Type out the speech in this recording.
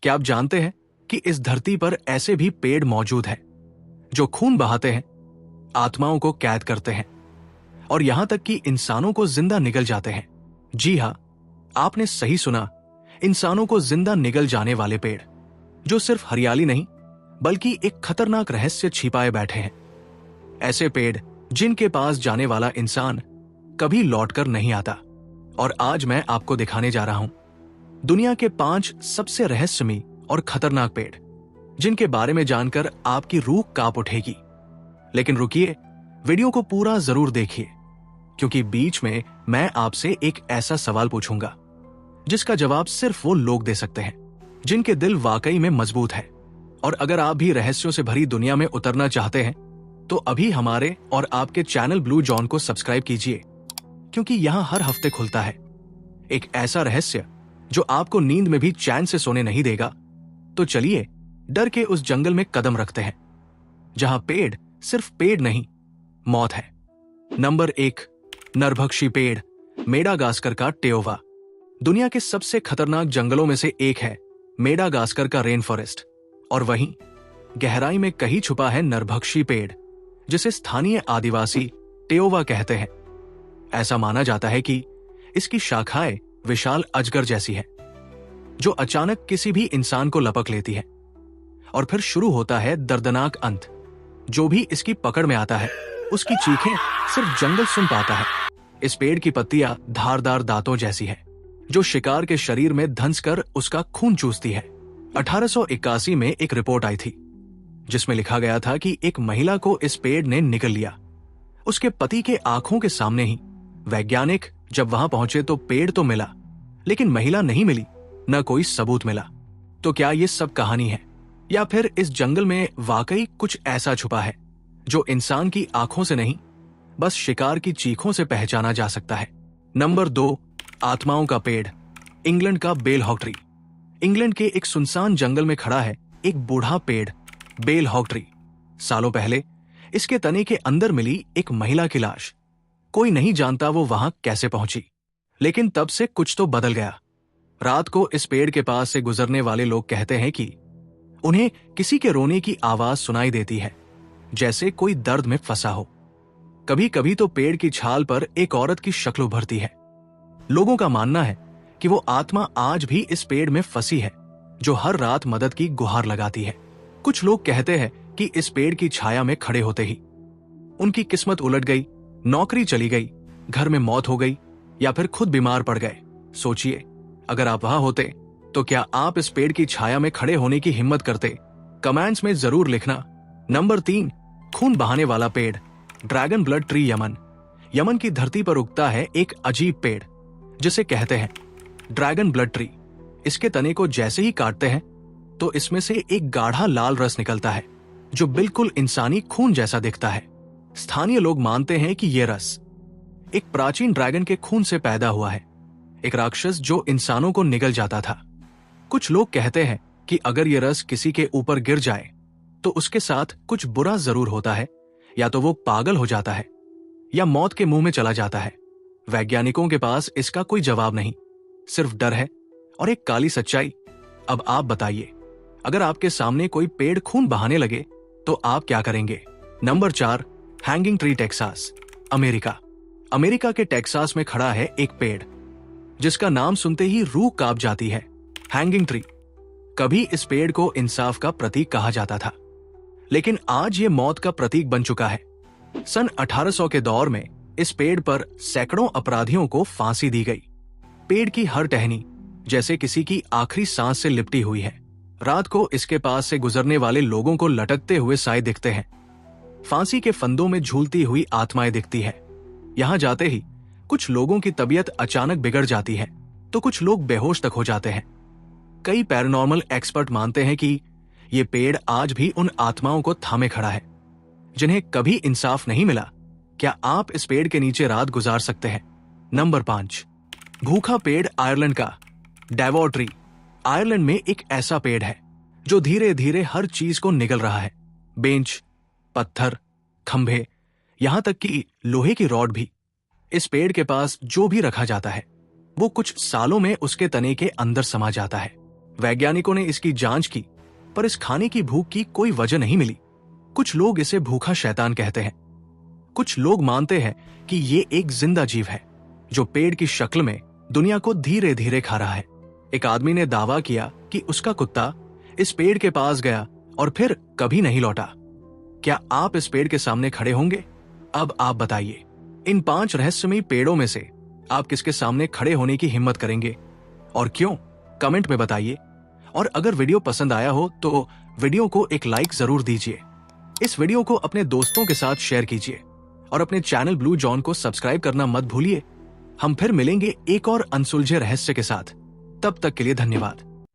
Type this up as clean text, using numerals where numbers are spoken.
क्या आप जानते हैं कि इस धरती पर ऐसे भी पेड़ मौजूद हैं जो खून बहाते हैं, आत्माओं को कैद करते हैं और यहां तक कि इंसानों को जिंदा निगल जाते हैं? जी हां, आपने सही सुना, इंसानों को जिंदा निगल जाने वाले पेड़, जो सिर्फ हरियाली नहीं बल्कि एक खतरनाक रहस्य छिपाए बैठे हैं। ऐसे पेड़ जिनके पास जाने वाला इंसान कभी लौटकर नहीं आता। और आज मैं आपको दिखाने जा रहा हूं दुनिया के 5 सबसे रहस्यमयी और खतरनाक पेड़, जिनके बारे में जानकर आपकी रूह कांप उठेगी। लेकिन रुकिए, वीडियो को पूरा जरूर देखिए, क्योंकि बीच में मैं आपसे एक ऐसा सवाल पूछूंगा जिसका जवाब सिर्फ वो लोग दे सकते हैं जिनके दिल वाकई में मजबूत है। और अगर आप भी रहस्यों से भरी दुनिया में उतरना चाहते हैं तो अभी हमारे और आपके चैनल ब्लू जॉन को सब्सक्राइब कीजिए, क्योंकि यहां हर हफ्ते खुलता है एक ऐसा रहस्य जो आपको नींद में भी चैन से सोने नहीं देगा। तो चलिए डर के उस जंगल में कदम रखते हैं जहां पेड़ सिर्फ पेड़ नहीं, मौत है। नंबर 1, नरभक्षी पेड़, मेडागास्कर का टेओवा। दुनिया के सबसे खतरनाक जंगलों में से एक है मेडागास्कर का रेन फॉरेस्ट, और वहीं गहराई में कहीं छुपा है नरभक्षी पेड़, जिसे स्थानीय आदिवासी टेओवा कहते हैं। ऐसा माना जाता है कि इसकी शाखाएं विशाल अजगर जैसी है, जो अचानक किसी भी इंसान को लपक लेती है, और फिर शुरू होता है दर्दनाक अंत। जो भी इसकी पकड़ में आता है उसकी चीखें सिर्फ जंगल सुन पाता है। इस पेड़ की पत्तियां धारदार दांतों जैसी है, जो शिकार के शरीर में धंसकर उसका खून चूसती है। 1881 में एक रिपोर्ट आई थी जिसमें लिखा गया था कि एक महिला को इस पेड़ ने निगल लिया। उसके पति के आंखों के सामने ही। वैज्ञानिक जब वहां पहुंचे तो पेड़ तो मिला, लेकिन महिला नहीं मिली, न कोई सबूत मिला। तो क्या ये सब कहानी है, या फिर इस जंगल में वाकई कुछ ऐसा छुपा है जो इंसान की आंखों से नहीं, बस शिकार की चीखों से पहचाना जा सकता है? नंबर 2, आत्माओं का पेड़, इंग्लैंड का बेल हॉक ट्री। इंग्लैंड के एक सुनसान जंगल में खड़ा है एक बूढ़ा पेड़, बेल हॉक ट्री। सालों पहले इसके तने के अंदर मिली एक महिला की लाश। कोई नहीं जानता वो वहां कैसे पहुंची, लेकिन तब से कुछ तो बदल गया। रात को इस पेड़ के पास से गुजरने वाले लोग कहते हैं कि उन्हें किसी के रोने की आवाज सुनाई देती है, जैसे कोई दर्द में फंसा हो। कभी कभी तो पेड़ की छाल पर एक औरत की शक्ल उभरती है। लोगों का मानना है कि वो आत्मा आज भी इस पेड़ में फंसी है, जो हर रात मदद की गुहार लगाती है। कुछ लोग कहते हैं कि इस पेड़ की छाया में खड़े होते ही उनकी किस्मत उलट गई, नौकरी चली गई, घर में मौत हो गई, या फिर खुद बीमार पड़ गए। सोचिए, अगर आप वहां होते तो क्या आप इस पेड़ की छाया में खड़े होने की हिम्मत करते? कमेंट्स में जरूर लिखना। नंबर 3, खून बहाने वाला पेड़, dragon blood tree, Yemen. Yemen की धरती पर उगता है एक अजीब पेड़ जिसे कहते हैं ड्रैगन ब्लड ट्री। इसके तने को जैसे ही काटते हैं तो इसमें से एक गाढ़ा लाल रस निकलता है, जो बिल्कुल इंसानी खून जैसा दिखता है। स्थानीय लोग मानते हैं कि यह रस एक प्राचीन ड्रैगन के खून से पैदा हुआ है, एक राक्षस जो इंसानों को निगल जाता था। कुछ लोग कहते हैं कि अगर यह रस किसी के ऊपर गिर जाए तो उसके साथ कुछ बुरा जरूर होता है, या तो वो पागल हो जाता है या मौत के मुंह में चला जाता है। वैज्ञानिकों के पास इसका कोई जवाब नहीं, सिर्फ डर है और एक काली सच्चाई। अब आप बताइए, अगर आपके सामने कोई पेड़ खून बहाने लगे तो आप क्या करेंगे? Number 4, hanging tree, Texas, America. America के टेक्सास में खड़ा है एक पेड़ जिसका नाम सुनते ही रूह कांप जाती है, हैंगिंग ट्री। कभी इस पेड़ को इंसाफ का प्रतीक कहा जाता था, लेकिन आज ये मौत का प्रतीक बन चुका है। सन 1800 के दौर में इस पेड़ पर सैकड़ों अपराधियों को फांसी दी गई। पेड़ की हर टहनी जैसे किसी की आखिरी सांस से लिपटी हुई है। रात को इसके पास से गुजरने वाले लोगों को लटकते हुए साए दिखते हैं, फांसी के फंदों में झूलती हुई आत्माएं दिखती है। यहां जाते ही कुछ लोगों की तबीयत अचानक बिगड़ जाती है, तो कुछ लोग बेहोश तक हो जाते हैं। कई पैरानॉर्मल एक्सपर्ट मानते हैं कि ये पेड़ आज भी उन आत्माओं को थामे खड़ा है जिन्हें कभी इंसाफ नहीं मिला। क्या आप इस पेड़ के नीचे रात गुजार सकते हैं? नंबर 5, भूखा पेड़, आयरलैंड का डेवोर ट्री। आयरलैंड में एक ऐसा पेड़ है जो धीरे धीरे हर चीज को निगल रहा है। बेंच, पत्थर, खंभे, यहां तक कि लोहे की रॉड भी। इस पेड़ के पास जो भी रखा जाता है वो कुछ सालों में उसके तने के अंदर समा जाता है। वैज्ञानिकों ने इसकी जांच की, पर इस खाने की भूख की कोई वजह नहीं मिली। कुछ लोग इसे भूखा शैतान कहते हैं। कुछ लोग मानते हैं कि ये एक जिंदा जीव है जो पेड़ की शक्ल में दुनिया को धीरे धीरे खा रहा है। एक आदमी ने दावा किया कि उसका कुत्ता इस पेड़ के पास गया और फिर कभी नहीं लौटा। क्या आप इस पेड़ के सामने खड़े होंगे? अब आप बताइए, इन 5 रहस्यमयी पेड़ों में से आप किसके सामने खड़े होने की हिम्मत करेंगे और क्यों? कमेंट में बताइए। और अगर वीडियो पसंद आया हो तो वीडियो को एक लाइक जरूर दीजिए। इस वीडियो को अपने दोस्तों के साथ शेयर कीजिए और अपने चैनल ब्लू जॉन को सब्सक्राइब करना मत भूलिए। हम फिर मिलेंगे एक और अनसुलझे रहस्य के साथ। तब तक के लिए धन्यवाद।